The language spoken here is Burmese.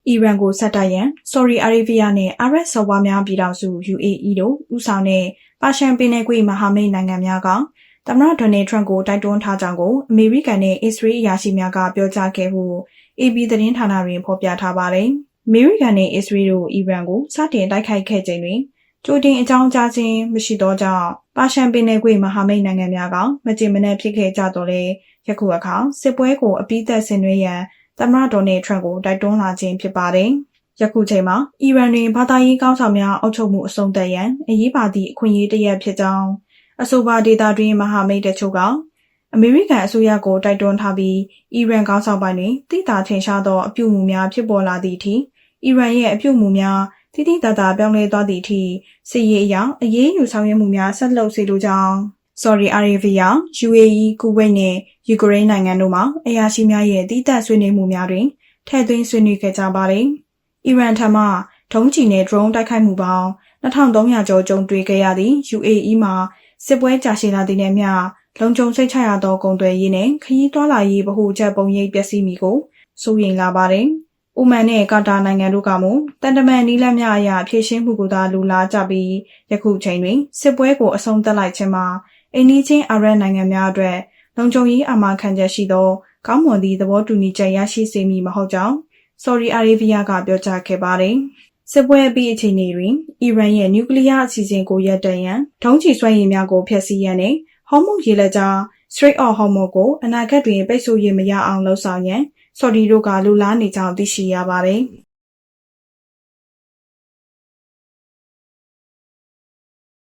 အီရန်ကိုဆက်တိုက်ရန်ဆော်ဒီအာရေဗျနဲ့အာရပ်စော်ဘွားများပြည်ထောင်စု UAE တို့ဦးဆောင်တဲ့ပါရှန်ပင်လယ်ကွေ့မဟာမိတ်နိုင်ငံများကသမ္မတဒေါ်နယ်ထရန့်ကိုတိုက်တွန်းထားကြောင်းကိုအမေရိကန်နဲ့အစ္စရေးအရာရှိများကပြောကြားခဲ့ဟု AP သတင်းဌာနတွင်ဖော်ပြထားပါတယ်။အမေရိကန်နဲ့အစ္စရေးတို့အီရန်ကိုစတင်တိုက်ခိုက်ခဲ့ချိန်တွင်ကြိုတင်အကြောင်းကြားခြင်းမရှိသောကြောင့်ပါရှန်ပင်လယ်ကွေ့မဟာမိတ်နိုင်ငံများကမကြေမနက်ဖြစ်ခဲ့ကြတော့လေယခုအခါစစ်ပွဲကိုအပြီးသတ်ဆင်နွှဲရန်သမ္မတဒေါ်နယ်ထရန့်ကိုတိုက်တွန်းလာခြင်းဖြစ်ပါတယ်။ယခုချိန်မှာအီရန်တွင်ဘာသာရေးကောင်းဆောင်များအုပ်ချုပ်မှုအဆုံးသတ်ရန်အရေးပါသည့်အခွင့်အရေးတစ်ရပ်ဖြစ်ကြောင်းအဆိုပါဒေသတွင်မဟာမိတ်တချို့ကအမေရိကန်အစိုးရကိုတိုက်တွန်းထားပြီးအီရန်ကောင်းဆောင်ပိုင်းတွင်သိသာထင်ရှားသောအပြုအမူများဖြစ်ပေါ်လာသည့်အထိအီရန်ရဲ့အပြုအမူများတိတိတသာပြောင်းလဲသွားသည့်အထိစစ်ရေးအရအရေးယူဆောင်ရွက်မှုများဆက်လုပ်စေလိုကြောင်းဆော်ဒီအာရေဗျ UAE ကူဝိတ်နဲ့ယူကရိန်းနိုင်ငံတို့မှအရာရှိများရဲ့တည်တံ့ဆွေးနွေးမှုများတွင်ထည့်သွင်းဆွေးနွေးခဲ့ကြပါတယ်။အီရန်ထံမှဒုံးကျည်နဲ့ drone တိုက်ခိုက်မှုပေါင်း2300ကျော်ကြုံတွေ့ခဲ့ရသည့် UAE မှာစစ်ပွဲကြာရှည်လာသည့်နဲ့မျှလုံခြုံစိတ်ချရသောကုန်သွယ်ရေးနဲ့ခရီးသွားလာရေးဗဟိုချက်ပုံရိပ်ပျက်စီးမိကိုစိုးရိမ်လာပါတယ်။အိုမန်နဲ့ကာတာနိုင်ငံတို့ကမှတန်တမန်နည်းလမ်းများအရဖြည့်ရှင်းမှုကိုသာလိုလားကြပြီးယခုချိန်တွင်စစ်ပွဲကိုအဆုံးသတ်လိုက်ခြင်းမှာအိန္ဒိချင်းအာရပ်နိုင်ငံများအတွက်လုံခြုံရေးအာမခံချက်ရှိသောကောင်းမွန်သည့်သဘောတူညီချက်ရရှိစေမည်မဟုတ်ကြောင်းဆော်ဒီအာရေဗျကပြောကြားခဲ့ပါတယ်။စစ်ပွဲအပြီးအခြေအနေတွင်အီရန်ရဲ့နျူကလ িয়ার အစီအစဉ်ကိုရပ်တန့်ရန်ဒုံးကျည်စွမ်းရည်များကိုဖျက်ဆီးရန်နဲ့ဟော်မုတ်ရေလက်ကြား Strait of Hormuz ကိုအနာဂတ်တွင်ပိတ်ဆို့ရမရအောင်လှုံ့ဆော်ရန်ဆော်ဒီတို့ကလိုလားနေကြောင်းသိရှိရပါတယ်။